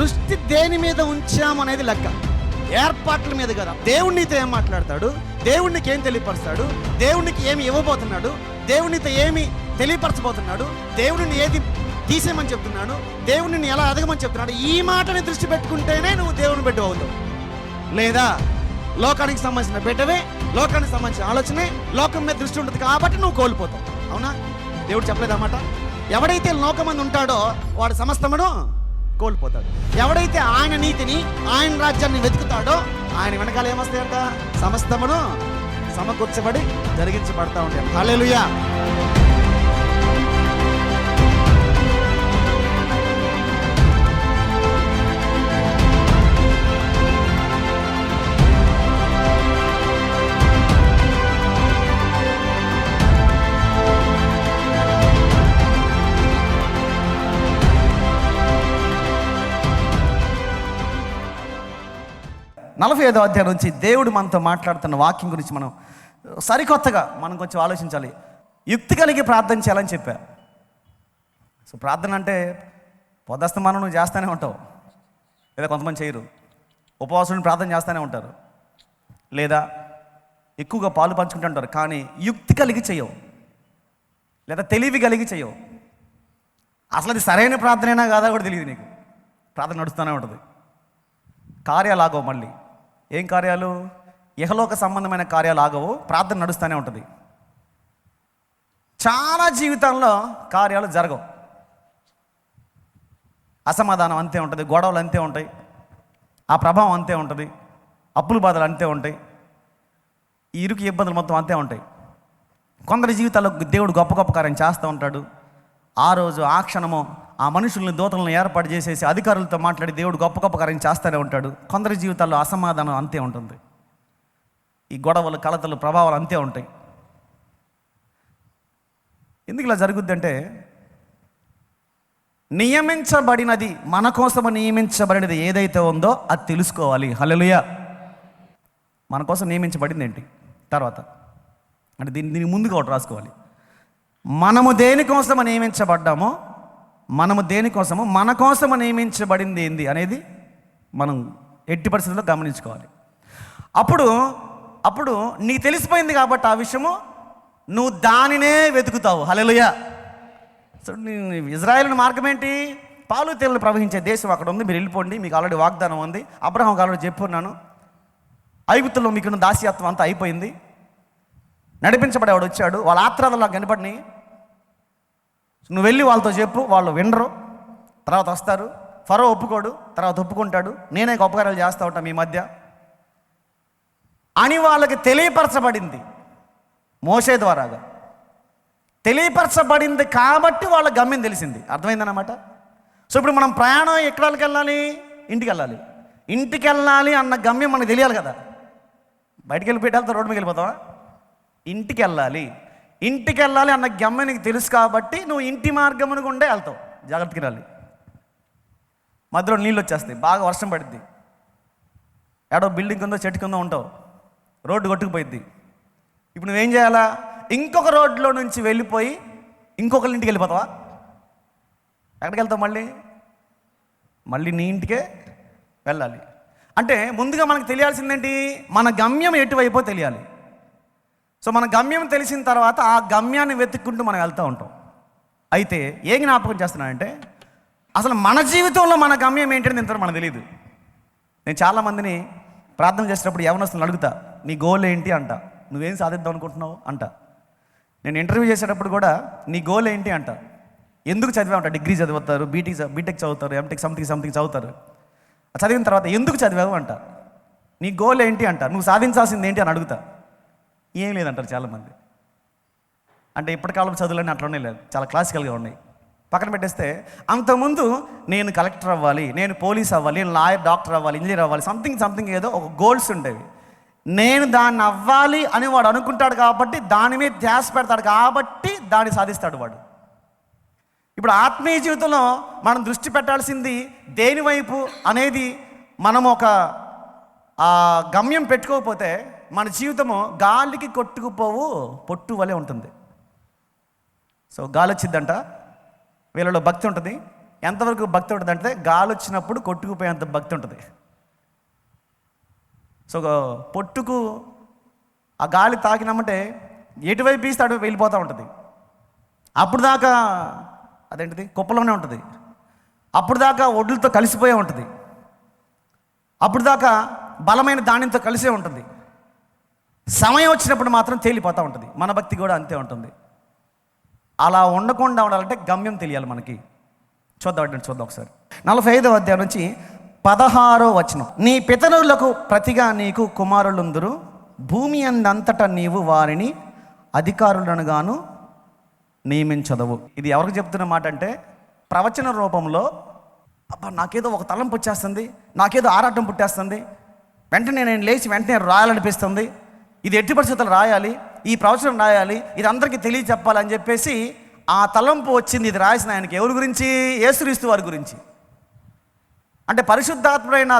దృష్టి దేని మీద ఉంచామనేది లెక్క, ఏర్పాట్ల మీద కదా. దేవుడు నీతో ఏం మాట్లాడతాడు, దేవుడికి ఏం తెలియపరుస్తాడు, దేవుడికి ఏమి ఇవ్వబోతున్నాడు, దేవునితో ఏమి తెలియపరచబోతున్నాడు, దేవుడిని ఏది తీసేయమని చెప్తున్నాడు, దేవుడిని ఎలా ఎదగమని చెప్తున్నాడు, ఈ మాటని దృష్టి పెట్టుకుంటేనే నువ్వు దేవుని బిడ్డ అవుతావు. లేదా లోకానికి సంబంధించిన బిడ్డవే, లోకానికి సంబంధించిన ఆలోచనే, లోకం మీద దృష్టి ఉంటుంది కాబట్టి నువ్వు కోల్పోతావు. అవునా? దేవుడు చెప్పలేదన్నమాట. ఎవడైతే లోకమంది ఉంటాడో వాడు సమస్తమును కోల్పోతాడు. ఎవడైతే ఆయన నీతిని, ఆయన రాజ్యాన్ని వెతుకుతాడో ఆయన వెనకాల ఏమొస్తాయంట? సమస్తమును సమకూర్చబడి జరిగించబడతా ఉంటాయి. హల్లెలూయా. నలభై 45వ అధ్యాయం నుంచి దేవుడు మనతో మాట్లాడుతున్న వాక్యం గురించి మనం సరికొత్తగా మనం కొంచెం ఆలోచించాలి. యుక్తి కలిగి ప్రార్థన చేయాలని చెప్పా. సో ప్రార్థన అంటే పొదస్తమానం నువ్వు చేస్తూనే ఉంటావు, లేదా కొంతమంది చేయరు, ఉపవాసం ప్రార్థన చేస్తూనే ఉంటారు, లేదా ఎక్కువగా పాలు పంచుకుంటూ ఉంటారు. కానీ యుక్తి కలిగి చేయవు, లేదా తెలివి కలిగి చేయవు. అసలు అది సరైన ప్రార్థనైనా కాదా కూడా తెలియదు నీకు. ప్రార్థన నడుస్తూనే ఉంటుంది. కార్యాలు ఆగవు. మళ్ళీ ఏం కార్యాలు? ఇహలోక సంబంధమైన కార్యాలు ఆగవు, ప్రార్థన నడుస్తూనే ఉంటుంది. చాలా జీవితంలో కార్యాలు జరగవు. అసమాధానం అంతే ఉంటుంది, గొడవలు అంతే ఉంటాయి, ఆ ప్రభావం అంతే ఉంటుంది, అప్పుల బాధలు అంతే ఉంటాయి, ఈ ఇరుకు ఇబ్బందులు మొత్తం అంతే ఉంటాయి. కొందరి జీవితాల్లో దేవుడు గొప్ప గొప్ప కార్యం చేస్తూ ఉంటాడు. ఆ రోజు ఆ క్షణము ఆ మనుషుల్ని, దూతలను ఏర్పాటు చేసేసి అధికారులతో మాట్లాడి దేవుడు గొప్ప గొప్ప కార్యం చేస్తూనే ఉంటాడు. కొందరి జీవితాల్లో అసమాధానం అంతే ఉంటుంది, ఈ గొడవలు, కలతలు, ప్రభావాలు అంతే ఉంటాయి. ఎందుకు ఇలా జరుగుద్ది అంటే, నియమించబడినది, మన కోసము నియమించబడినది ఏదైతే ఉందో అది తెలుసుకోవాలి. హల్లెలూయా. మన కోసం నియమించబడింది ఏంటి? తర్వాత అంటే దీని ముందుగా ఒకటి రాసుకోవాలి. మనము దేనికోసము నియమించబడ్డామో, మనము దేనికోసము, మన కోసము నియమించబడింది ఏంది అనేది మనం ఎట్టి పరిస్థితుల్లో గమనించుకోవాలి. అప్పుడు నీకు తెలిసిపోయింది కాబట్టి ఆ విషయము నువ్వు దానినే వెతుకుతావు. హల్లెలూయా. సో ఇజ్రాయేలు మార్గం ఏంటి? పాలు తేనెలు ప్రవహించే దేశం అక్కడ ఉంది, మీరు వెళ్ళిపోండి, మీకు ఆల్రెడీ వాగ్దానం ఉంది, అబ్రహాంకి ఆల్రెడీ చెప్పున్నాను, ఐగుప్తులో మీకున్న దాస్యత్వం అంతా అయిపోయింది, నడిపించబడేవాడు వచ్చాడు, వాళ్ళ ఆత్రాదలా కనపడినాయి, నువ్వు వెళ్ళి వాళ్ళతో చెప్పు, వాళ్ళు వినరు, తర్వాత వస్తారు, ఫరో ఒప్పుకోడు, తర్వాత ఒప్పుకుంటాడు, నేనే గొప్ప కార్యాలు చేస్తూ ఉంటాను మీ మధ్య అని వాళ్ళకి తెలియపరచబడింది. మోషే ద్వారాగా తెలియపరచబడింది కాబట్టి వాళ్ళ గమ్యం తెలిసింది. అర్థమైందన్నమాట. సో ఇప్పుడు మనం ప్రయాణం ఎక్కడికి వెళ్ళాలి? ఇంటికి వెళ్ళాలి. ఇంటికి వెళ్ళాలి అన్న గమ్యం మనకు తెలియాలి కదా. బయటికి వెళ్ళిపోయి వెళ్తా రోడ్డు మీద వెళ్ళిపోతావా? ఇంటికి వెళ్ళాలి. ఇంటికి వెళ్ళాలి అన్న గమ్యం నీకు తెలుసు కాబట్టి నువ్వు ఇంటి మార్గమును గుండే వెళ్తావు. జాగ్రత్తగా వెళ్ళాలి. మధ్యలో నీళ్ళు వచ్చేస్తాయి, బాగా వర్షం పడుద్ది, ఏడో బిల్డింగ్ ఉందో చెట్టు కింద ఉంటావు, రోడ్డు కొట్టుకుపోయిద్ది. ఇప్పుడు నువ్వేం చేయాలా? ఇంకొక రోడ్లో నుంచి వెళ్ళిపోయి ఇంకొకరి ఇంటికి వెళ్ళిపోతావా? ఎక్కడికి వెళ్తావు? మళ్ళీ నీ ఇంటికే వెళ్ళాలి. అంటే ముందుగా మనకు తెలియాల్సిందేంటి? మన గమ్యం ఎటువైపో తెలియాలి. సో మన గమ్యం తెలిసిన తర్వాత ఆ గమ్యాన్ని వెతుక్కుంటూ మనం వెళ్తూ ఉంటాం. అయితే ఏ జ్ఞాపకం చేస్తున్నానంటే, అసలు మన జీవితంలో మన గమ్యం ఏంటంటే ఇంత మనకు తెలియదు. నేను చాలామందిని ప్రార్థన చేసేటప్పుడు యవనస్తులను అడుగుతా, నీ గోల్ ఏంటి అంట, నువ్వేం సాధిద్దాం అనుకుంటున్నావు అంట. నేను ఇంటర్వ్యూ చేసేటప్పుడు కూడా నీ గోల్ ఏంటి అంట. ఎందుకు చదివామంట? డిగ్రీ చదువుతారు, బీటెక్ చదువుతారు, ఎంటెక్ సంథింగ్ చదువుతారు. చదివిన తర్వాత ఎందుకు చదివావు అంట, నీ గోల్ ఏంటి అంట, నువ్వు సాధించాల్సింది ఏంటి అని అడుగుతా. ఏం లేదంటారు చాలామంది. అంటే ఇప్పటికాలం చదువులన్నీ అట్లనే లేదు, చాలా క్లాసికల్గా ఉన్నాయి. పక్కన పెట్టేస్తే అంతకుముందు నేను కలెక్టర్ అవ్వాలి, నేను పోలీస్ అవ్వాలి, నేను లాయర్, డాక్టర్ అవ్వాలి, ఇంజనీర్ అవ్వాలి, సంథింగ్ ఏదో ఒక గోల్స్ ఉండేవి. నేను దాన్ని అవ్వాలి అని వాడు అనుకుంటాడు కాబట్టి దాని మీద ధ్యాస పెడతాడు కాబట్టి దాన్ని సాధిస్తాడు వాడు. ఇప్పుడు ఆత్మీయ జీవితంలో మనం దృష్టి పెట్టాల్సింది దేనివైపు అనేది మనం ఒక గమ్యం పెట్టుకోకపోతే మన జీవితము గాలికి కొట్టుకుపోవు పొట్టు వలె ఉంటుంది. సో గాలి వచ్చిద్దంట, వీళ్ళలో భక్తి ఉంటుంది, ఎంతవరకు భక్తి ఉంటుంది అంటే గాలి వచ్చినప్పుడు కొట్టుకుపోయేంత భక్తి ఉంటుంది. సో పొట్టుకు ఆ గాలి తాకినామంటే ఎటువైపు ఇస్తే అటువైపు వెళ్ళిపోతూ ఉంటుంది. అప్పుడు దాకా అదేంటిది కుప్పలోనే ఉంటుంది. అప్పుడు దాకా ఒడ్లతో కలిసిపోయే ఉంటుంది. అప్పుడు దాకా బలమైన ధాన్యంతో కలిసే ఉంటుంది. సమయం వచ్చినప్పుడు మాత్రం తేలిపోతూ ఉంటుంది. మన భక్తి కూడా అంతే ఉంటుంది. అలా ఉండకుండా ఉండాలంటే గమ్యం తెలియాలి మనకి. చూద్దాం ఒకసారి 45వ అధ్యాయం నుంచి 16వ వచనం. నీ పితరులకు ప్రతిగా నీకు కుమారులుందురు, భూమి అందంతటా నీవు వారిని అధికారులను గాను నియమించదవు. ఇది ఎవరికి చెప్తున్న మాట అంటే ప్రవచన రూపంలో, అబ్బా నాకేదో ఒక తలంపు వచ్చేస్తుంది, నాకేదో ఆరాటం పుట్టేస్తుంది, వెంటనే నేను లేచి వెంటనే రాయాలనిపిస్తుంది, ఇది ఎట్టి పరిస్థితులు రాయాలి, ఈ ప్రవచనం రాయాలి, ఇది అందరికీ తెలియచెప్పాలని చెప్పేసి ఆ తలంపు వచ్చింది. ఇది రాసిన ఆయనకి ఎవరి గురించి? యేసుక్రీస్తు వారి గురించి. అంటే పరిశుద్ధాత్ముడైన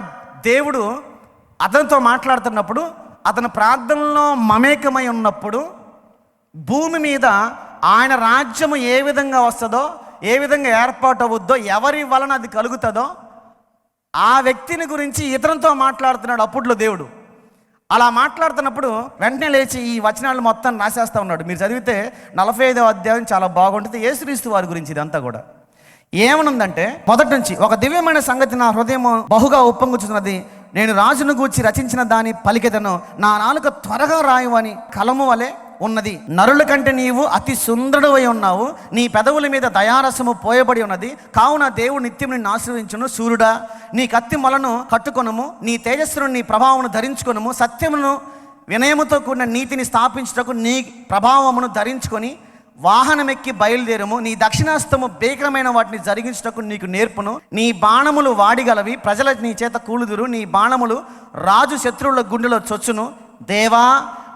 దేవుడు అతనితో మాట్లాడుతున్నప్పుడు, అతని ప్రార్థనలో మమేకమై ఉన్నప్పుడు భూమి మీద ఆయన రాజ్యము ఏ విధంగా వస్తుందో, ఏ విధంగా ఏర్పాటు అవుద్దో, ఎవరి వలన అది కలుగుతుందో ఆ వ్యక్తిని గురించి ఇతరులతో మాట్లాడుతున్నాడు అప్పట్లో దేవుడు. అలా మాట్లాడుతున్నప్పుడు వెంటనే లేచి ఈ వచనాలు మొత్తం రాసేస్తూ ఉన్నాడు. మీరు చదివితే 45వ అధ్యాయం చాలా బాగుంటుంది. యేసుక్రీస్తు వారి గురించి ఇదంతా కూడా ఏమనుందంటే, మొదటి నుంచి ఒక దివ్యమైన సంగతి నా హృదయం బహుగా ఉప్పొంగుచున్నది, నేను రాజును గూర్చి రచించిన దాని పలికెదను, నా నాలుక త్వరగా రాయువని కలము వలె ఉన్నది. నరుల కంటే నీవు అతి సుందరుడవై ఉన్నావు, నీ పెదవుల మీద దయారసము పోయబడి ఉన్నది, కావున దేవుడు నిత్యం నిన్ను ఆశీర్వదించును. సూర్యుడా, నీ కత్తి మొలను కట్టుకొనుము, నీ తేజస్సును నీ ప్రభావమును ధరించుకొనుము, సత్యమును వినయముతో కూడిన నీతిని స్థాపించుటకు నీ ప్రభావమును ధరించుకొని వాహనమెక్కి బయలుదేరము. నీ దక్షిణాస్తము భీకరమైన వాటిని జరిగించుటకు నీకు నేర్పును. నీ బాణములు వాడిగలవి, ప్రజల నీ చేత కూలుదురు, నీ బాణములు రాజు శత్రువుల గుండెలో చొచ్చును. దేవా,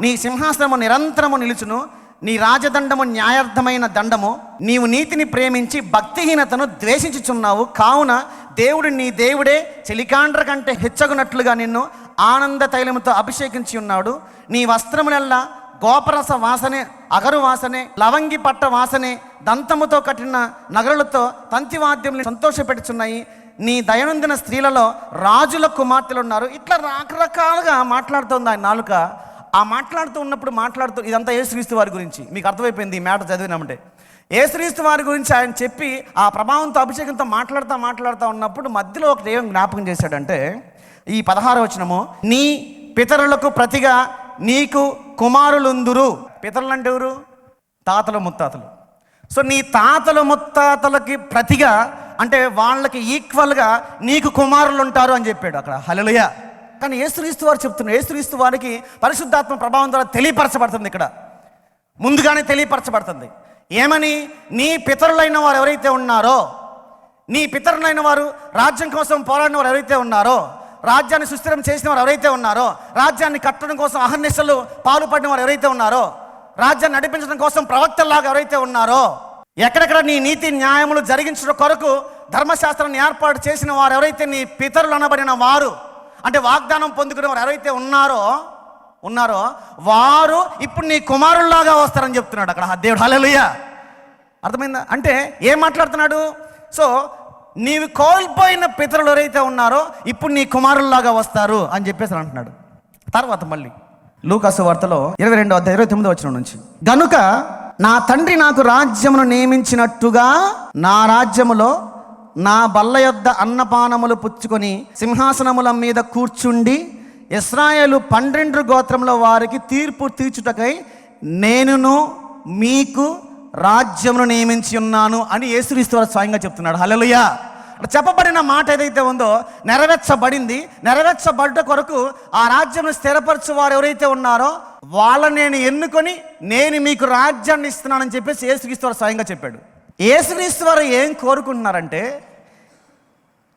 నీ సింహాసనము నిరంతరము నిలుచును, నీ రాజదండము న్యాయార్థమైన దండము. నీవు నీతిని ప్రేమించి భక్తిహీనతను ద్వేషించుచున్నావు, కావున దేవుడు నీ దేవుడే చెలికాండ్ర కంటే హెచ్చగునట్లుగా నిన్ను ఆనంద తైలముతో అభిషేకించి ఉన్నాడు. నీ వస్త్రములెల్లా గోపరస వాసనే, అగరు వాసనే, లవంగి పట్ట వాసనే, దంతముతో కట్టిన నగరులతో తంతివాద్యములు సంతోషపెట్టుచున్నాయి. నీ దయనందిన స్త్రీలలో రాజుల కుమార్తెలు ఉన్నారు. ఇట్లా రకరకాలుగా మాట్లాడుతుంది ఆయన నాలుక. ఆ మాట్లాడుతూ ఉన్నప్పుడు ఇదంతా యేసుక్రీస్తు వారి గురించి. మీకు అర్థమైపోయింది ఈ మాట చదివినామంటే. యేసుక్రీస్తు వారి గురించి ఆయన చెప్పి ఆ ప్రభావంతో అభిషేకంతో మాట్లాడుతూ ఉన్నప్పుడు మధ్యలో ఒకటి ఏం జ్ఞాపకం చేశాడంటే, ఈ 16వ వచనము, నీ పితరులకు ప్రతిగా నీకు కుమారులుందురు. పితరులు అంటే ఎవరు? తాతలు ముత్తాతలు. సో నీ తాతలు ముత్తాతలకి ప్రతిగా అంటే వాళ్ళకి ఈక్వల్గా నీకు కుమారులు ఉంటారు అని చెప్పాడు అక్కడ. హల్లెలూయా. కానీ యేసుక్రీస్తు వారు చెప్తున్నారు, యేసుక్రీస్తు వారికి పరిశుద్ధాత్మ ప్రభావం ద్వారా తెలియపరచబడుతుంది. ఇక్కడ ముందుగానే తెలియపరచబడుతుంది. ఏమని? నీ పితరులైన వారు ఎవరైతే ఉన్నారో, నీ పితరులైన వారు రాజ్యం కోసం పోరాడిన వారు ఎవరైతే ఉన్నారో, రాజ్యాన్ని సుస్థిరం చేసిన వారు ఎవరైతే ఉన్నారో, రాజ్యాన్ని కట్టడం కోసం అహర్నిశలు పాలుపడిన వారు ఎవరైతే ఉన్నారో, రాజ్యాన్ని నడిపించడం కోసం ప్రవక్తల్లాగా ఎవరైతే ఉన్నారో, ఎక్కడెక్కడ నీ నీతి న్యాయములు జరిగించడం కొరకు ధర్మశాస్త్రాన్ని ఏర్పాటు చేసిన వారు ఎవరైతే నీ పితరులు అనబడిన వారు, అంటే వాగ్దానం పొందుకునే వారు ఎవరైతే ఉన్నారో వారు ఇప్పుడు నీ కుమారుల్లాగా వస్తారని చెప్తున్నాడు అక్కడ దేవుడు. హల్లెలూయా. అర్థమైందా? అంటే ఏం మాట్లాడుతున్నాడు? సో నీవు కోల్పోయిన పితరులు ఎవరైతే ఉన్నారో ఇప్పుడు నీ కుమారుల్లాగా వస్తారు అని చెప్పేసి అంటున్నాడు. తర్వాత మళ్ళీ లూకాసు వార్తలో 22వ అధ్యాయం 29వ వచనం నుంచి, గనుక నా తండ్రి నాకు రాజ్యమును నియమించినట్టుగా నా రాజ్యములో నా బల్ల యొద్ద అన్నపానములు పుచ్చుకొని సింహాసనముల మీద కూర్చుండి ఇశ్రాయేలు 12 గోత్రముల వారికి తీర్పు తీర్చుటకై నేనును మీకు రాజ్యమును నియమించి ఉన్నాను అని యేసుక్రీస్తు వారు స్వయంగా చెప్తున్నాడు. హల్లెలూయా. చెప్పబడిన మాట ఏదైతే ఉందో నెరవేర్చబడింది. నెరవేర్చబడ్డ కొరకు ఆ రాజ్యం స్థిరపరచు వారు ఎవరైతే ఉన్నారో వాళ్ళని నేను ఎన్నుకొని నేను మీకు రాజ్యాన్ని ఇస్తున్నానని చెప్పేసి యేసుక్రీస్తు వారు స్వయంగా చెప్పాడు. యేసుక్రీస్తు వారు ఏం కోరుకుంటున్నారంటే,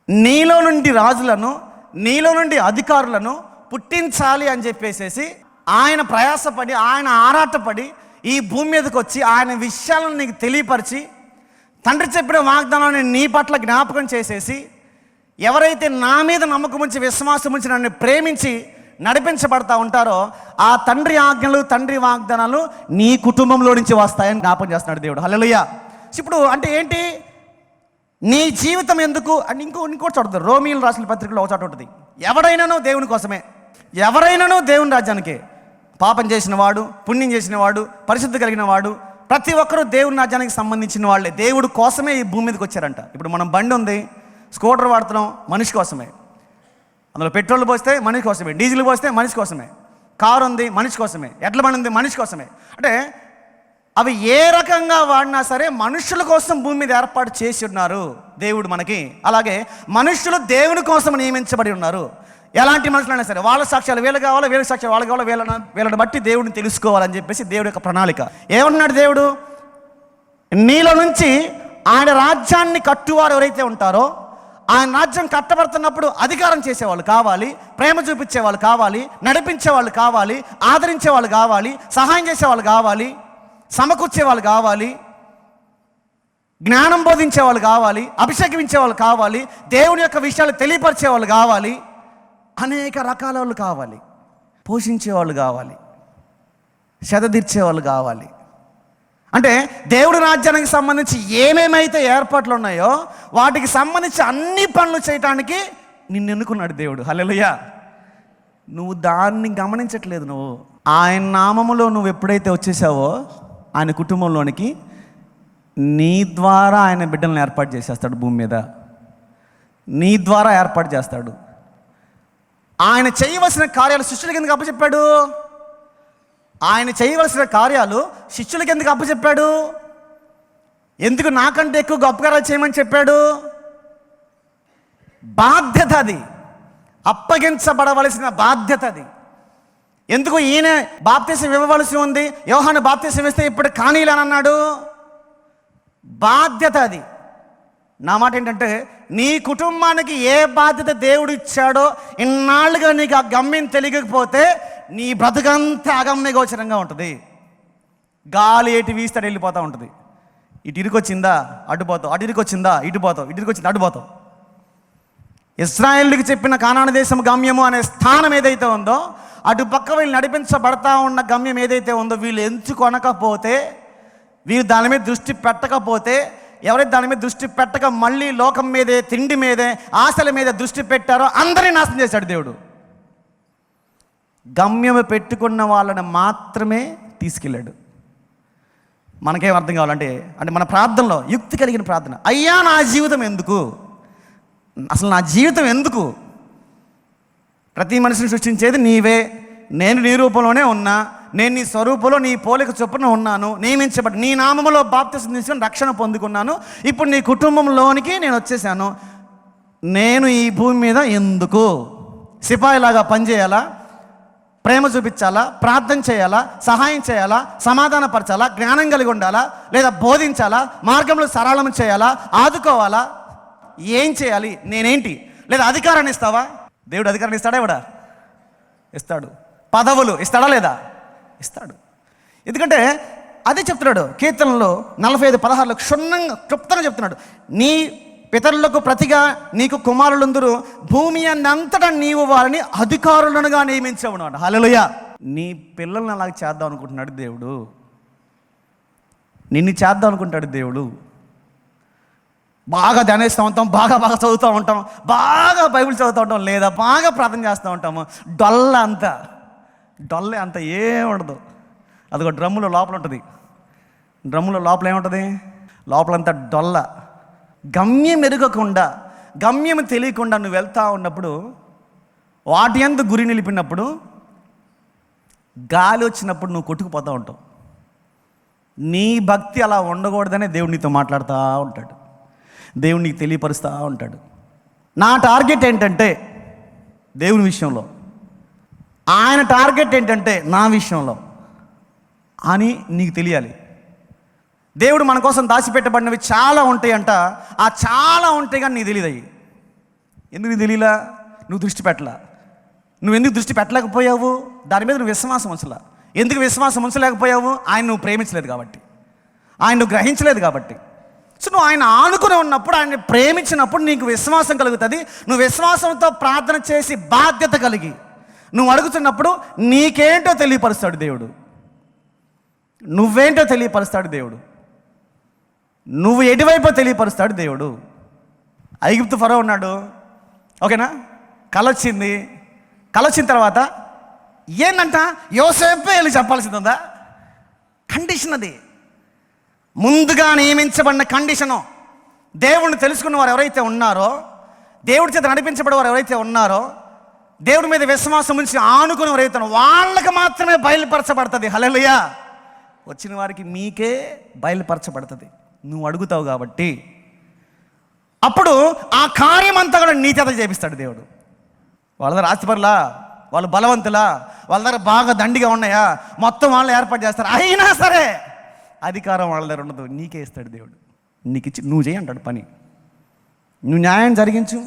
నీలో నుండి రాజులను, నీలో నుండి అధికారులను పుట్టించాలి అని చెప్పేసేసి ఆయన ప్రయాసపడి, ఆయన ఆరాటపడి ఈ భూమి మీదకి వచ్చి ఆయన విషయాలను నీకు తెలియపరిచి తండ్రి చెప్పిన వాగ్దానాన్ని నీ పట్ల జ్ఞాపకం చేసేసి, ఎవరైతే నా మీద నమ్మకం ఉంచి విశ్వాసం ఉంచి నన్ను ప్రేమించి నడిపించబడతా ఉంటారో ఆ తండ్రి ఆజ్ఞలు, తండ్రి వాగ్దానాలు నీ కుటుంబంలో నుంచి వస్తాయని జ్ఞాపకం చేస్తున్నాడు దేవుడు. హల్లెలూయా. ఇప్పుడు అంటే ఏంటి? నీ జీవితం ఎందుకు అని ఇంకోటి చదువుతారు. రోమియోలు రాసిన పత్రికలో ఒక చోట ఉంటుంది, ఎవడైనానో దేవుని కోసమే, ఎవరైనానో దేవుని రాజ్యానికే. పాపం చేసిన వాడు, పుణ్యం చేసిన వాడు, పరిశుద్ధి కలిగిన వాడు, ప్రతి ఒక్కరూ దేవుని రాజ్యానికి సంబంధించిన వాళ్ళే. దేవుడు కోసమే ఈ భూమి మీదకి వచ్చారంట. ఇప్పుడు మనం బండి ఉంది, స్కూటర్ వాడుతున్నాం, మనిషి కోసమే. అందులో పెట్రోల్ పోస్తే మనిషి కోసమే, డీజిల్ పోస్తే మనిషి కోసమే. కారు ఉంది, మనిషి కోసమే. ఎడ్ల బండి ఉంది, మనిషి కోసమే. అంటే అవి ఏ రకంగా వాడినా సరే మనుషుల కోసం భూమి మీద ఏర్పాటు చేసి ఉన్నారు దేవుడు మనకి. అలాగే మనుషులు దేవుని కోసం నియమించబడి ఉన్నారు. ఎలాంటి మనుషులైనా సరే వాళ్ళ సాక్ష్యాలు వీళ్ళు కావాలి, వీళ్ళ సాక్ష్యాలు వాళ్ళు కావాలి, వీళ్ళని బట్టి దేవుడిని తెలుసుకోవాలని చెప్పేసి దేవుడి యొక్క ప్రణాళిక. ఏమంటున్నాడు దేవుడు? నీలో నుంచి ఆయన రాజ్యాన్ని కట్టువారు ఎవరైతే ఉంటారో, ఆయన రాజ్యం కట్టబడుతున్నప్పుడు అధికారం చేసేవాళ్ళు కావాలి, ప్రేమ చూపించే వాళ్ళు కావాలి, నడిపించే వాళ్ళు కావాలి, ఆదరించే వాళ్ళు కావాలి, సహాయం చేసేవాళ్ళు కావాలి, సమకూర్చే వాళ్ళు కావాలి, జ్ఞానం బోధించే వాళ్ళు కావాలి, అభిషేకించే వాళ్ళు కావాలి, దేవుని యొక్క విషయాలు తెలియపరిచే వాళ్ళు కావాలి, అనేక రకాల వాళ్ళు కావాలి, పోషించే వాళ్ళు కావాలి, శతదీర్చే వాళ్ళు కావాలి. అంటే దేవుడి రాజ్యానికి సంబంధించి ఏమేమైతే ఏర్పాట్లు ఉన్నాయో వాటికి సంబంధించి అన్ని పనులు చేయటానికి నిన్ను ఎన్నుకున్నాడు దేవుడు. హల్లెలూయా. నువ్వు దాన్ని గమనించట్లేదు. నువ్వు ఆయన నామములో నువ్వు ఎప్పుడైతే వచ్చేసావో ఆయన కుటుంబంలోనికి, నీ ద్వారా ఆయన బిడ్డలను ఏర్పాటు చేసేస్తాడు భూమి మీద. నీ ద్వారా ఏర్పాటు చేస్తాడు. ఆయన చేయవలసిన కార్యాలు శిష్యులకి ఎందుకు అప్పచెప్పాడు? ఆయన చేయవలసిన కార్యాలు శిష్యులకి ఎందుకు అప్పచెప్పాడు? ఎందుకు నాకంటే ఎక్కువ గొప్ప కార్యాలు చేయమని చెప్పాడు? బాధ్యత అది, అప్పగించబడవలసిన బాధ్యత అది. ఎందుకు ఈయన బాప్తీసం ఇవ్వవలసి ఉంది, యోహాను బాప్తీసం ఇస్తే ఇప్పుడు కానీలని అన్నాడు? బాధ్యత అది. నా మాట ఏంటంటే, నీ కుటుంబానికి ఏ బాధ్యత దేవుడు ఇచ్చాడో ఇన్నాళ్ళుగా నీకు ఆ గమ్యం తెలియకపోతే నీ బ్రతుకంతా అగమ్య గోచరంగా ఉంటుంది. గాలి ఎటు వీస్తాడు వెళ్ళిపోతూ ఉంటుంది. ఇటు ఇరుకొచ్చిందా అడ్డుపోతావు, అటు ఇరుకొచ్చిందా ఇటు పోతావు, ఇటు ఇరుకొచ్చిందా అడ్డుపోతావు. ఇశ్రాయేలుకి చెప్పిన కానాను దేశం గమ్యము అనే స్థానం ఏదైతే ఉందో, అటు పక్క వీళ్ళు నడిపించబడతా ఉన్న గమ్యం ఏదైతే ఉందో, వీళ్ళు ఎంచుకొనకపోతే, వీళ్ళు దాని మీద దృష్టి పెట్టకపోతే, ఎవరైతే దాని మీద దృష్టి పెట్టక మళ్ళీ లోకం మీదే, తిండి మీదే, ఆశల మీద దృష్టి పెట్టారో అందరినీ నాశనం చేశాడు దేవుడు. గమ్యము పెట్టుకున్న వాళ్ళని మాత్రమే తీసుకెళ్ళాడు. మనకేం అర్థం కావాలంటే, అంటే మన ప్రార్థనలో యుక్తి కలిగిన ప్రార్థన, అయ్యా నా జీవితం ఎందుకు, అసలు నా జీవితం ఎందుకు? ప్రతి మనిషిని సృష్టించేది నీవే, నేను నీ రూపంలోనే ఉన్నా, నేను నీ స్వరూపంలో నీ పోలిక చొప్పున ఉన్నాను, నియమించబడి నీ నామములో బాప్తిసం తీసుకొని రక్షణ పొందుకున్నాను. ఇప్పుడు నీ కుటుంబంలోనికి నేను వచ్చేసాను. నేను ఈ భూమి మీద ఎందుకు? సిపాయిలాగా పనిచేయాలా, ప్రేమ చూపించాలా, ప్రార్థన చేయాలా, సహాయం చేయాలా, సమాధానపరచాలా, జ్ఞానం కలిగి ఉండాలా, లేదా బోధించాలా, మార్గంలో సరళం చేయాలా, ఆదుకోవాలా, ఏం చేయాలి? నేనేంటి? లేదా అధికారాన్ని ఇస్తావా? దేవుడు అధికారాన్ని ఇస్తాడా? ఇవ్వడా? ఇస్తాడు. పదవులు ఇస్తాడా? లేదా? ఇస్తాడు. ఎందుకంటే అదే చెప్తున్నాడు కీర్తనలో 45:16 క్షుణ్ణంగా క్లుప్తంగా చెప్తున్నాడు. నీ పితరులకు ప్రతిగా నీకు కుమారులందరూ భూమి అన్నంతటా నీవు వారిని అధికారులనుగా నియమించావు. హల్లెలూయా. నీ పిల్లల్ని అలాగ చేద్దాం అనుకుంటున్నాడు దేవుడు. నిన్ను చేద్దాం అనుకుంటాడు దేవుడు. బాగా ధ్యానిస్తూ ఉంటాం, బాగా చదువుతూ ఉంటాం, బాగా బైబిల్ చదువుతూ ఉంటాం, లేదా బాగా ప్రార్థన చేస్తూ ఉంటాము. డొల్లే అంత ఏముండదు. అదిగో డ్రమ్ములో లోపల ఉంటుంది. డ్రమ్ములో లోపల ఏముంటుంది? లోపలంతా డొల్ల. గమ్యం ఎరగకుండా, గమ్యం తెలియకుండా నువ్వు వెళ్తూ ఉన్నప్పుడు, వాటి యందు గురి నిలిపినప్పుడు, గాలి వచ్చినప్పుడు నువ్వు కొట్టుకుపోతూ ఉంటావు. నీ భక్తి అలా ఉండకూడదనే దేవుడు నీతో మాట్లాడుతూ ఉంటాడు. దేవుడు నీకు తెలియపరుస్తూ ఉంటాడు. నా టార్గెట్ ఏంటంటే దేవుని విషయంలో, ఆయన టార్గెట్ ఏంటంటే నా విషయంలో అని నీకు తెలియాలి. దేవుడు మన కోసం దాచిపెట్టబడినవి చాలా ఉంటాయంట. ఆ చాలా ఉంటాయి కానీ నీకు తెలియదు. అవి ఎందుకు నీకు తెలియలా? నువ్వు దృష్టి పెట్టలా. నువ్వు ఎందుకు దృష్టి పెట్టలేకపోయావు? దాని మీద నువ్వు విశ్వాసం ఉంచలా. ఎందుకు విశ్వాసం ఉంచలేకపోయావు? ఆయన నువ్వు ప్రేమించలేదు కాబట్టి, ఆయన నువ్వు గ్రహించలేదు కాబట్టి. సో నువ్వు ఆయన ఆనుకుని ఉన్నప్పుడు, ఆయన ప్రేమించినప్పుడు నీకు విశ్వాసం కలుగుతుంది. నువ్వు విశ్వాసంతో ప్రార్థన చేసి బాధ్యత కలిగి నువ్వు అడుగుతున్నప్పుడు నీకేంటో తెలియపరుస్తాడు దేవుడు. నువ్వేంటో తెలియపరుస్తాడు దేవుడు. నువ్వు ఎటువైపో తెలియపరుస్తాడు దేవుడు. ఐగుప్తు ఫరో ఉన్నాడు, ఓకేనా? కల వచ్చిన తర్వాత ఏంటంట, యోసేపే వెళ్ళి చెప్పాల్సింది ఉందా? కండిషన్ అది, ముందుగా నియమించబడిన కండిషను. దేవుడిని తెలుసుకున్న వారు ఎవరైతే ఉన్నారో, దేవుడి చేత నడిపించబడే వారు ఎవరైతే ఉన్నారో, దేవుడి మీద విశ్వాసం ఉంచి ఆనుకుని ఎవరైతే ఉన్నారో వాళ్ళకి మాత్రమే బయలుపరచబడుతుంది. హల్లెలూయా. వచ్చిన వారికి మీకే బయలుపరచబడుతుంది, నువ్వు అడుగుతావు కాబట్టి. అప్పుడు ఆ కార్యం అంతా కూడా నీ చేత చేపిస్తాడు దేవుడు. వాళ్ళ దగ్గర ఆస్తిపరులా, వాళ్ళు బలవంతులా, వాళ్ళ దగ్గర బాగా దండిగా ఉన్నాయా, మొత్తం వాళ్ళు ఏర్పాటు చేస్తారు. అయినా సరే అధికారం వాళ్ళ దగ్గర ఉండదు, నీకే ఇస్తాడు దేవుడు. నీకు ఇచ్చి నువ్వు చేయి అంటాడు పని. నువ్వు న్యాయం జరిగించు,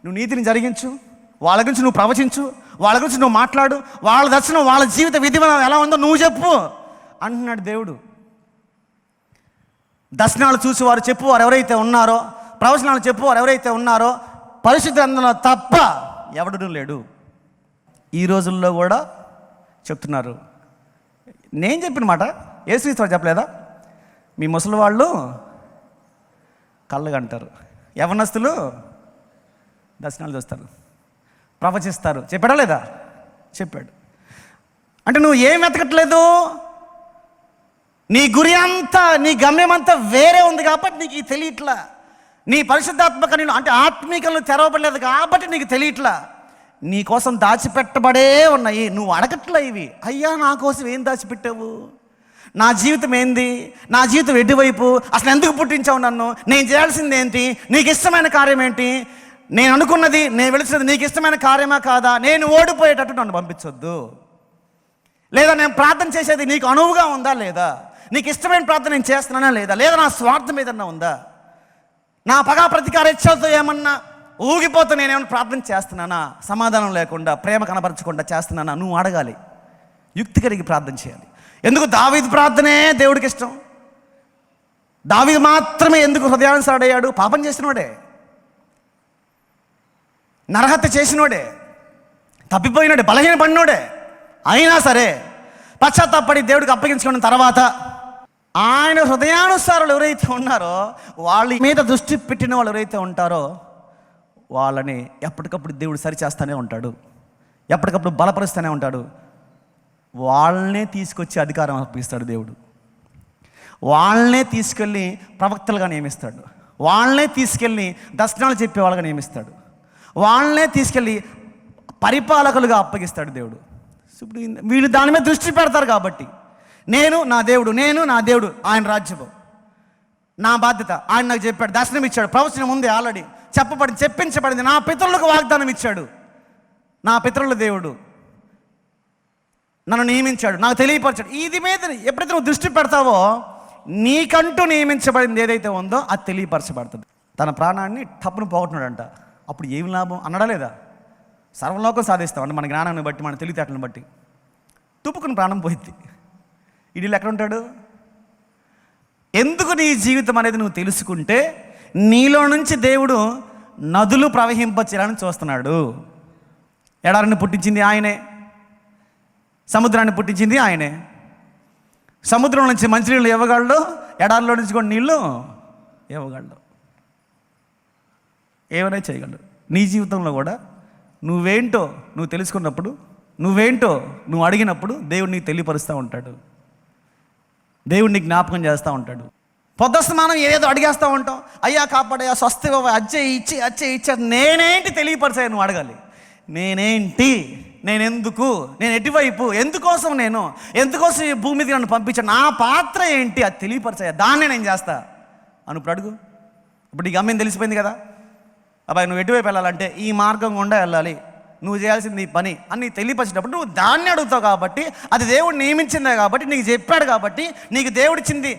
నువ్వు నీతిని జరిగించు, వాళ్ళ గురించి నువ్వు ప్రవచించు, వాళ్ళ గురించి నువ్వు మాట్లాడు, వాళ్ళ దర్శనం, వాళ్ళ జీవిత విధివిధానం ఎలా ఉందో నువ్వు చెప్పు అంటున్నాడు దేవుడు. దర్శనాలు చూసేవారు చెప్పువారు ఎవరైతే ఉన్నారో, ప్రవచనాలు చెప్పువారు ఎవరైతే ఉన్నారో, పరిశుద్ధ గ్రంథంలో తప్ప ఎవడూ లేడు. ఈ రోజుల్లో కూడా చెప్తున్నారు. నేను చెప్పిన మాట యేసుక్రీస్తు చెప్పలేదా? మీ ముసలి వాళ్ళు కళ్ళు కంటారు, యవనస్తులు దర్శనాలు చూస్తారు, ప్రవచిస్తారు. చెప్పాడా లేదా? చెప్పాడు. అంటే నువ్వు ఏం వెతకట్లేదు, నీ గురి అంతా, నీ గమ్యం అంతా వేరే ఉంది కాబట్టి నీకు తెలియట్లా. నీ పరిశుద్ధాత్మక నేను అంటే ఆత్మీకలను తెరవబడలేదు కాబట్టి నీకు తెలియట్లా. నీ కోసం దాచిపెట్టబడే ఉన్నాయి, నువ్వు అడగట్లా ఇవి. అయ్యా నా కోసం ఏం దాచిపెట్టావు, నా జీవితం ఏంది, నా జీవితం ఎటువైపు, అసలు ఎందుకు పుట్టించావు నన్ను, నేను చేయాల్సింది ఏంటి, నీకు ఇష్టమైన కార్యం ఏంటి, నేను అనుకున్నది, నేను వెలిసినది నీకు ఇష్టమైన కార్యమా కాదా, నేను ఓడిపోయేటట్టు నన్ను పంపించొద్దు. లేదా నేను ప్రార్థన చేసేది నీకు అనువుగా ఉందా లేదా, నీకు ఇష్టమైన ప్రార్థన నేను చేస్తున్నానా లేదా, లేదా నా స్వార్థం ఏదన్నా ఉందా, నా పగా ప్రతీకార ఇచ్ఛలతో ఏమన్నా ఊగిపోతూ నేనేమన్నా ప్రార్థన చేస్తున్నానా, సమాధానం లేకుండా ప్రేమ కనపరచకుండా చేస్తున్నానా, నువ్వు అడగాలి. యుక్తి కలిగి ప్రార్థన చేయాలి. ఎందుకు దావీదు ప్రార్థనే దేవుడికి ఇష్టం. దావీదు మాత్రమే ఎందుకు హృదయానుసారుడయ్యాడు? పాపం చేసినోడే, నరహత్య చేసినోడే, తప్పిపోయినోడే, బలహీన పడినోడే. అయినా సరే పశ్చాత్తాపడి దేవుడికి అప్పగించుకున్న తర్వాత ఆయన హృదయానుసారులు ఎవరైతే ఉన్నారో, వాళ్ళ మీద దృష్టి పెట్టిన వాళ్ళు ఎవరైతే ఉంటారో వాళ్ళని ఎప్పటికప్పుడు దేవుడు సరిచేస్తూనే ఉంటాడు, ఎప్పటికప్పుడు బలపరుస్తూనే ఉంటాడు. వాళ్ళనే తీసుకొచ్చి అధికారం అప్పగిస్తాడు దేవుడు. వాళ్ళనే తీసుకెళ్ళి ప్రవక్తలుగా నియమిస్తాడు, వాళ్ళనే తీసుకెళ్ళి దర్శనాలు చెప్పే వాళ్ళగా నియమిస్తాడు, వాళ్ళనే తీసుకెళ్ళి పరిపాలకులుగా అప్పగిస్తాడు దేవుడు. ఇప్పుడు వీళ్ళు దాని మీద దృష్టి పెడతారు కాబట్టి నేను నా దేవుడు, ఆయన రాజ్యము నా బాధ్యత. ఆయన నాకు చెప్పాడు, దర్శనం ఇచ్చాడు, ప్రవచనం ఉంది ఆల్రెడీ చెప్పించబడింది, నా పితరులకు వాగ్దానం ఇచ్చాడు, నా పితరుల దేవుడు నన్ను నియమించాడు, నాకు తెలియపరచాడు. ఇది మీద ఎప్పుడైతే నువ్వు దృష్టి పెడతావో నీకంటూ నియమించబడింది ఏదైతే ఉందో అది తెలియపరచబడుతుంది. తన ప్రాణాన్ని తప్పును పోగొట్టున్నాడంట, అప్పుడు ఏమి లాభం అన్నాడా లేదా? సర్వలోకం సాధిస్తాం అంటే మన జ్ఞానాన్ని బట్టి, మన తెలివితేటలను బట్టి. తుప్పుకుని ప్రాణం పోయింది. ఇడిలు ఎక్కడ ఉంటాడు? ఎందుకు నీ జీవితం అనేది నువ్వు తెలుసుకుంటే నీలో నుంచి దేవుడు నదులు ప్రవహింపచేయాలని చూస్తున్నాడు. ఎడారిని పుట్టించింది ఆయనే, సముద్రాన్ని పుట్టించింది ఆయనే. సముద్రం నుంచి మంచినీళ్ళు ఇవ్వగలడు, ఎడారిలో నుంచి కూడా నీళ్ళు ఇవ్వగలడు, ఏమైనా చేయగలడు. నీ జీవితంలో కూడా నువ్వేంటో నువ్వు తెలుసుకున్నప్పుడు, నువ్వేంటో నువ్వు అడిగినప్పుడు దేవుడు నీకు తెలియపరుస్తూ ఉంటాడు, దేవుడు నీకు జ్ఞాపకం చేస్తూ ఉంటాడు. పొద్దస్తమానం ఏదో అడిగేస్తూ ఉంటాం, అయ్యా కాపాడయ్యా, స్వస్తి అచ్చే ఇచ్చే నేనేంటి తెలియపరిచాయి నువ్వు అడగాలి. నేనేంటి, నేనెందుకు, నేను ఎటువైపు, ఎందుకోసం ఈ భూమి మీద నన్ను పంపించాను, నా పాత్ర ఏంటి అది తెలియపరిచాయా, దాన్నే నేను చేస్తా అని ఇప్పుడు అడుగు. ఇప్పుడు నీకు గమ్యం తెలిసిపోయింది కదా, అబ్బాయి నువ్వు ఎటువైపు వెళ్ళాలంటే ఈ మార్గం గుండా వెళ్ళాలి, నువ్వు చేయాల్సింది ఈ పని అని నీకు తెలియపరిచినప్పుడు నువ్వు దాన్ని అడుగుతావు కాబట్టి, అది దేవుడు నియమించిందే కాబట్టి, నీకు చెప్పాడు కాబట్టి, నీకు దేవుడిచ్చింది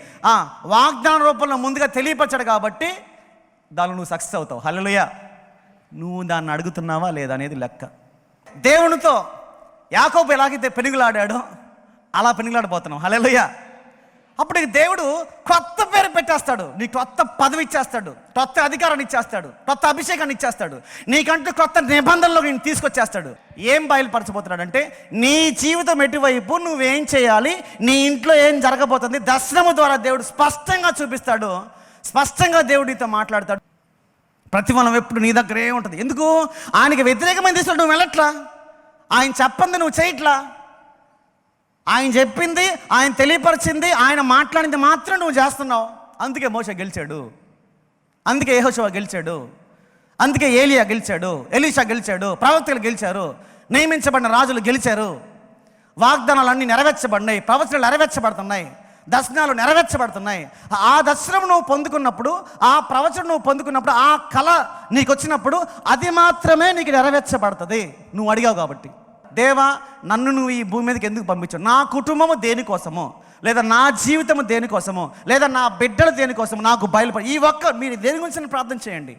వాగ్దాన రూపంలో ముందుగా తెలియపరచాడు కాబట్టి దానిలో నువ్వు సక్సెస్ అవుతావు. హల్లెలూయా. నువ్వు దాన్ని అడుగుతున్నావా లేదా అనేది లెక్క. దేవునితో యాకోబు ఎలాగైతే పెనుగులాడాడో అలా పెనుగులాడిపోతున్నావు. హల్లెలూయా. అప్పుడు నీకు దేవుడు కొత్త పేరు పెట్టేస్తాడు, నీకు కొత్త పదవి ఇచ్చేస్తాడు, కొత్త అధికారాన్ని ఇచ్చేస్తాడు, కొత్త అభిషేకాన్ని ఇచ్చేస్తాడు, నీకంటూ కొత్త నిబంధనలు నేను తీసుకొచ్చేస్తాడు. ఏం బయలుపరచబోతున్నాడంటే నీ జీవితం ఎటువైపు, నువ్వేం చేయాలి, నీ ఇంట్లో ఏం జరగబోతుంది దర్శనము ద్వారా దేవుడు స్పష్టంగా చూపిస్తాడు, స్పష్టంగా దేవుడితో మాట్లాడతాడు. ప్రతిఫలం ఎప్పుడు నీ దగ్గరే ఉంటుంది. ఎందుకు? ఆయనకి వ్యతిరేకమైన దిశలో నువ్వు వెళ్ళట్లా, ఆయన చెప్పింది నువ్వు చేయట్లా, ఆయన చెప్పింది, ఆయన తెలియపరిచింది, ఆయన మాట్లాడింది మాత్రం నువ్వు చేస్తున్నావు. అందుకే మోషే గెలిచాడు, అందుకే యెహోషువ గెలిచాడు, అందుకే ఏలియా గెలిచాడు, ఎలీషా గెలిచాడు, ప్రవక్తలు గెలిచారు, నియమించబడిన రాజులు గెలిచారు. వాగ్దానాలన్నీ నెరవేర్చబడినాయి, ప్రవచనాలు నెరవేర్చబడుతున్నాయి, దర్శనాలు నెరవేర్చబడుతున్నాయి. ఆ దర్శనం నువ్వు పొందుకున్నప్పుడు, ఆ ప్రవచనం నువ్వు పొందుకున్నప్పుడు, ఆ కళ నీకు వచ్చినప్పుడు అది మాత్రమే నీకు నెరవేర్చబడుతుంది. నువ్వు అడిగావు కాబట్టి. దేవా, నన్ను నువ్వు ఈ భూమి మీదకి ఎందుకు పంపించావు? నా కుటుంబము దేనికోసమో, లేదా నా జీవితము దేనికోసమో, లేదా నా బిడ్డలు దేనికోసమో నాకు బయలుపడి. మీరు దేని గురించి ప్రార్థన చేయండి.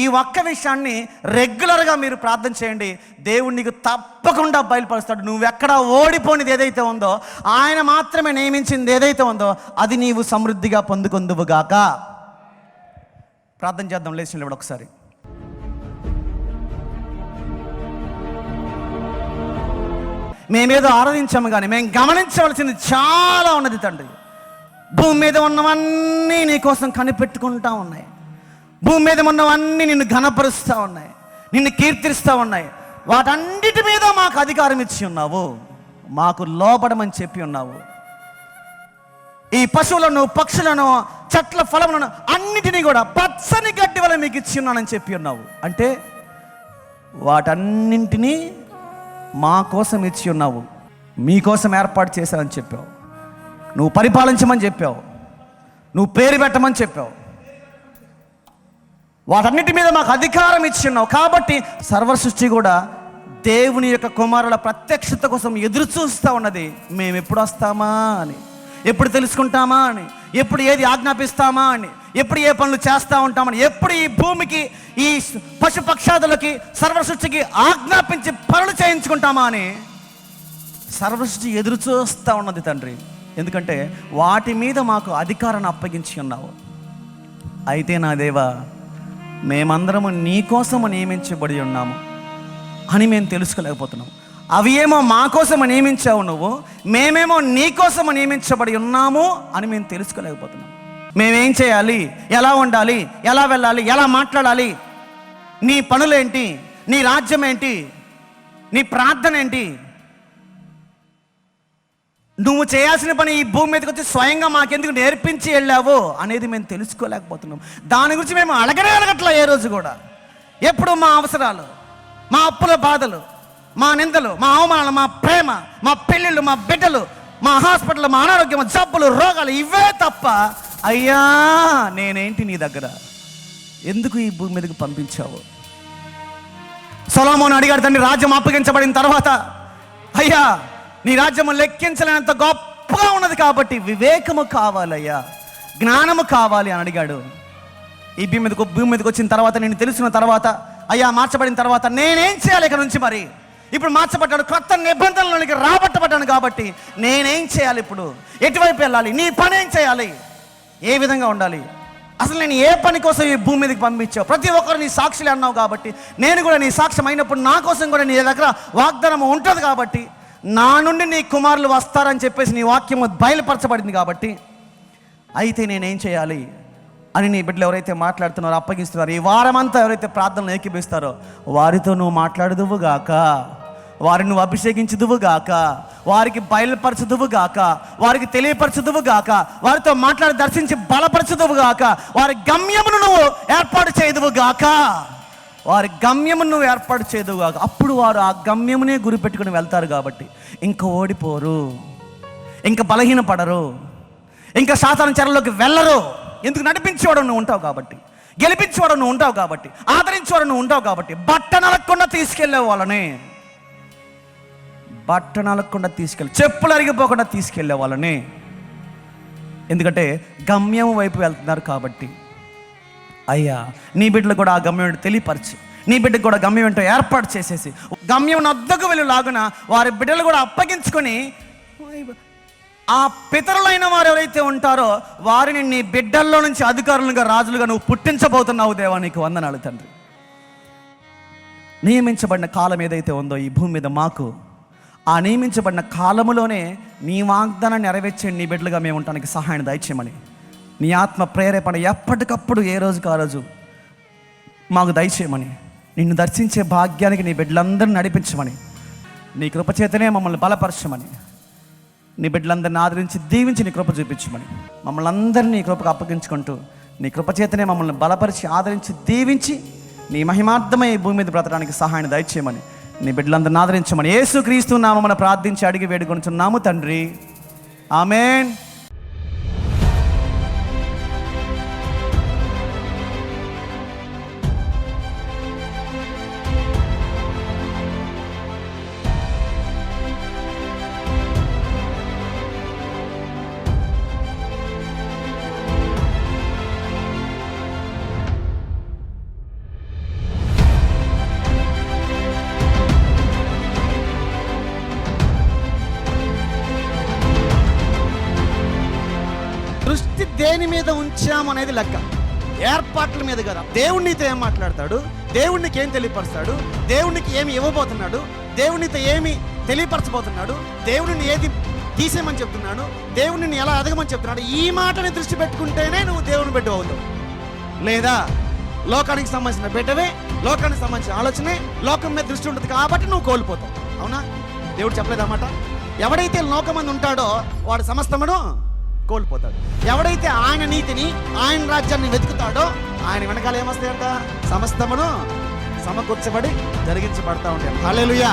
ఈ ఒక్క విషయాన్ని రెగ్యులర్గా మీరు ప్రార్థన చేయండి. దేవుడు నీకు తప్పకుండా బయలుపరుస్తాడు. నువ్వెక్కడ ఓడిపోనిది ఏదైతే ఉందో, ఆయన మాత్రమే నియమించింది ఏదైతే ఉందో, అది నీవు సమృద్ధిగా పొందుకొందువుగాక. ప్రార్థన చేద్దాం, లేచి నిలబడి ఒకసారి. మేమేదో ఆరాధించాము, కానీ మేము గమనించవలసింది చాలా ఉన్నది తండ్రి. భూమి మీద ఉన్నవన్నీ నీ కోసం కనిపెట్టుకుంటా ఉన్నాయి. భూమి మీద ఉన్నవన్నీ నిన్ను ఘనపరుస్తూ ఉన్నాయి, నిన్ను కీర్తిస్తూ ఉన్నాయి. వాటన్నిటి మీద మాకు అధికారం ఇచ్చి ఉన్నావు, మాకు లోబడమని చెప్పి ఉన్నావు. ఈ పశువులను, పక్షులను, చెట్ల ఫలములను అన్నిటినీ కూడా పచ్చని గడ్డి వల్ల మీకు ఇచ్చి ఉన్నానని చెప్పి ఉన్నావు. అంటే వాటన్నింటినీ మా కోసం ఇచ్చి ఉన్నావు, మీకోసం ఏర్పాటు చేశానని చెప్పావు. నువ్వు పరిపాలించమని చెప్పావు, నువ్వు పేరు పెట్టమని చెప్పావు. వాటన్నిటి మీద మాకు అధికారం ఇచ్చి ఉన్నావు. కాబట్టి సర్వసృష్టి కూడా దేవుని యొక్క కుమారుల ప్రత్యక్షత కోసం ఎదురు చూస్తూ ఉన్నది. మేము ఎప్పుడు వస్తామా అని, ఎప్పుడు తెలుసుకుంటామా అని, ఎప్పుడు ఏది ఆజ్ఞాపిస్తామా అని, ఎప్పుడు ఏ పనులు చేస్తూ ఉంటామని, ఎప్పుడు ఈ భూమికి, ఈ పశుపక్షాదులకి, సర్వసృష్టికి ఆజ్ఞాపించి పనులు చేయించుకుంటామా అని సర్వసృష్టి ఎదురు చూస్తూ ఉన్నది తండ్రి. ఎందుకంటే వాటి మీద మాకు అధికారాన్ని అప్పగించి ఉన్నావు. అయితే నా దేవా, మేమందరము నీ కోసము నియమించబడి ఉన్నాము అని మేము తెలుసుకోలేకపోతున్నాం. అవి ఏమో మా కోసము నియమించావు నువ్వు, మేమేమో నీ కోసము నియమించబడి ఉన్నాము అని మేము తెలుసుకోలేకపోతున్నాం. మేమేం చేయాలి, ఎలా ఉండాలి, ఎలా వెళ్ళాలి, ఎలా మాట్లాడాలి, నీ పనులేంటి, నీ రాజ్యం ఏంటి, నీ ప్రార్థన ఏంటి, నువ్వు చేయాల్సిన పని ఈ భూమి మీదకి వచ్చి స్వయంగా మాకెందుకు నేర్పించి వెళ్ళావో అనేది మేము తెలుసుకోలేకపోతున్నాం. దాని గురించి మేము అడగట్లా ఏ రోజు కూడా. ఎప్పుడు మా అవసరాలు, మా అప్పుల బాధలు, మా నిందలు, మా అవమానాలు, మా ప్రేమ, మా పెళ్ళిళ్ళు, మా బిడ్డలు, మా హాస్పిటల్, మా అనారోగ్యం, మా జబ్బులు, రోగాలు, ఇవే తప్ప అయ్యా నేనేంటి నీ దగ్గర, ఎందుకు ఈ భూమి మీదకి పంపించావు? సొలొమోను అడిగాడు తండ్రి, రాజ్యం అప్పగించబడిన తర్వాత, అయ్యా నీ రాజ్యము లెక్కించలేనంత గొప్పగా ఉన్నది కాబట్టి వివేకము కావాలయ్యా, జ్ఞానము కావాలి అని అడిగాడు. ఈ భూమి మీదకి వచ్చిన తర్వాత, నేను తెలుసుకున్న తర్వాత, అయ్యా మార్చబడిన తర్వాత నేనేం చేయాలి ఇక నుంచి? మరి ఇప్పుడు మార్చబడ్డాడు, కొత్త నిబంధనలోనికి రాబట్టబడ్డాను కాబట్టి నేనేం చేయాలి? ఇప్పుడు ఎటువైపు వెళ్ళాలి? నీ పని ఏం చేయాలి? ఏ విధంగా ఉండాలి? అసలు నేను ఏ పని కోసం ఈ భూమి మీదకి పంపించావు? ప్రతి ఒక్కరు నీ సాక్షులే అన్నావు కాబట్టి నేను కూడా నీ సాక్ష్యం అయినప్పుడు నా కోసం కూడా నీ దగ్గర వాగ్దానం ఉంటుంది కాబట్టి, నా నుండి నీ కుమారులు వస్తారని చెప్పేసి నీ వాక్యము బయలుపరచబడింది కాబట్టి, అయితే నేనేం చేయాలి అని నీ బిడ్డలు ఎవరైతే మాట్లాడుతున్నారో, అప్పగిస్తున్నారో, ఈ వారమంతా ఎవరైతే ప్రార్థనలు ఏకీపిస్తారో వారితో నువ్వు మాట్లాడుదువుగాక, వారిని నువ్వు అభిషేకించుదువుగాక, వారికి బయలుపరచుదువుగాక, వారికి తెలియపరచుదువుగాక, వారితో మాట్లాడి దర్శించి బలపరచుదువుగాక, వారి గమ్యమును నువ్వు ఏర్పాటు చేయదువుగాక, వారి గమ్యమును నువ్వు ఏర్పాటు చేయదువుగాక. అప్పుడు వారు ఆ గమ్యమునే గురిపెట్టుకుని వెళ్తారు కాబట్టి ఇంకా ఓడిపోరు, ఇంకా బలహీనపడరు, ఇంకా సాతాను చెరలోకి వెళ్ళరు. ఎందుకు? నడిపించేవాడు నువ్వు ఉంటావు కాబట్టి, గెలిపించేవాడు నువ్వు ఉంటావు కాబట్టి, ఆదరించేవాడు నువ్వు ఉంటావు కాబట్టి. బట్ట నలగకుండా తీసుకెళ్ళే వాళ్ళని, బట్ట నలగకుండా చెప్పులు అరిగిపోకుండా తీసుకెళ్ళే వాళ్ళని. ఎందుకంటే గమ్యం వైపు వెళ్తున్నారు కాబట్టి. అయ్యా నీ బిడ్డలు కూడా ఆ గమ్యం ఏంటో తెలియపరిచి, నీ బిడ్డకు కూడా గమ్యం ఏంటో ఏర్పాటు చేసేసి, గమ్యం నద్దకు వెళ్ళి లాగున వారి బిడ్డలు కూడా అప్పగించుకొని, ఆ పితరులైన వారు ఎవరైతే ఉంటారో వారిని నీ బిడ్డల్లో నుంచి అధికారులుగా, రాజులుగా నువ్వు పుట్టించబోతున్నావు. దేవా నీకు వందనాలు తండ్రి. నియమించబడిన కాలం ఏదైతే ఉందో ఈ భూమి మీద మాకు, ఆ నియమించబడిన కాలములోనే నీ వాగ్దానాన్ని నెరవేర్చండి. నీ బిడ్డలుగా మేము ఉండటానికి సహాయం దయచేయమని నీ ఆత్మ ప్రేరేపణ ఎప్పటికప్పుడు ఏ రోజుకు ఆ రోజు మాకు దయచేయమని, నిన్ను దర్శించే భాగ్యానికి నీ బిడ్డలందరినీ నడిపించమని, నీ కృపచేతనే మమ్మల్ని బలపరచమని, నీ బిడ్డలందరిని ఆదరించి దీవించి నీ కృప చూపించమని, మమ్మల్ని అందరినీ నీ కృపకు అప్పగించుకుంటూ నీ కృపచేతనే మమ్మల్ని బలపరిచి ఆదరించి దీవించి నీ మహిమార్థమై ఈ భూమి మీద బ్రతకడానికి సహాయాన్ని దయచేయమని, నీ బిడ్డలందరిని ఆదరించమని యేసుక్రీస్తు నామమున ప్రార్థించి అడిగి వేడుకొనుచున్నాము తండ్రి. ఆమేన్. దృష్టి దేని మీద ఉంచామనేది లెక్క, ఏర్పాట్ల మీద కదా. దేవుడినితో ఏం మాట్లాడతాడు, దేవుడికి ఏం తెలియపరుస్తాడు, దేవుడికి ఏమి ఇవ్వబోతున్నాడు, దేవునితో ఏమి తెలియపరచబోతున్నాడు, దేవుడిని ఏది తీసేయమని చెప్తున్నాడు, దేవుడిని ఎలా ఎదగమని చెప్తున్నాడు, ఈ మాటని దృష్టి పెట్టుకుంటేనే నువ్వు దేవుని బిడ్డ అవుతావు. లేదా లోకానికి సంబంధించిన బిడ్డవే, లోకానికి సంబంధించిన ఆలోచనే, లోకం మీద దృష్టి ఉంటుంది కాబట్టి నువ్వు కోల్పోతావు. అవునా? దేవుడు చెప్పలేదన్నమాట. ఎవడైతే లోకమంది ఉంటాడో వాడు సమస్తమును కోల్పోతాడు. ఎవడైతే ఆయన నీతిని, ఆయన రాజ్యాన్ని వెతుకుతాడో ఆయన వెనకాల ఏమొస్తాయంట? సమస్తమును సమకూర్చబడి జరిగించబడతా ఉంటాయి. హల్లెలూయా.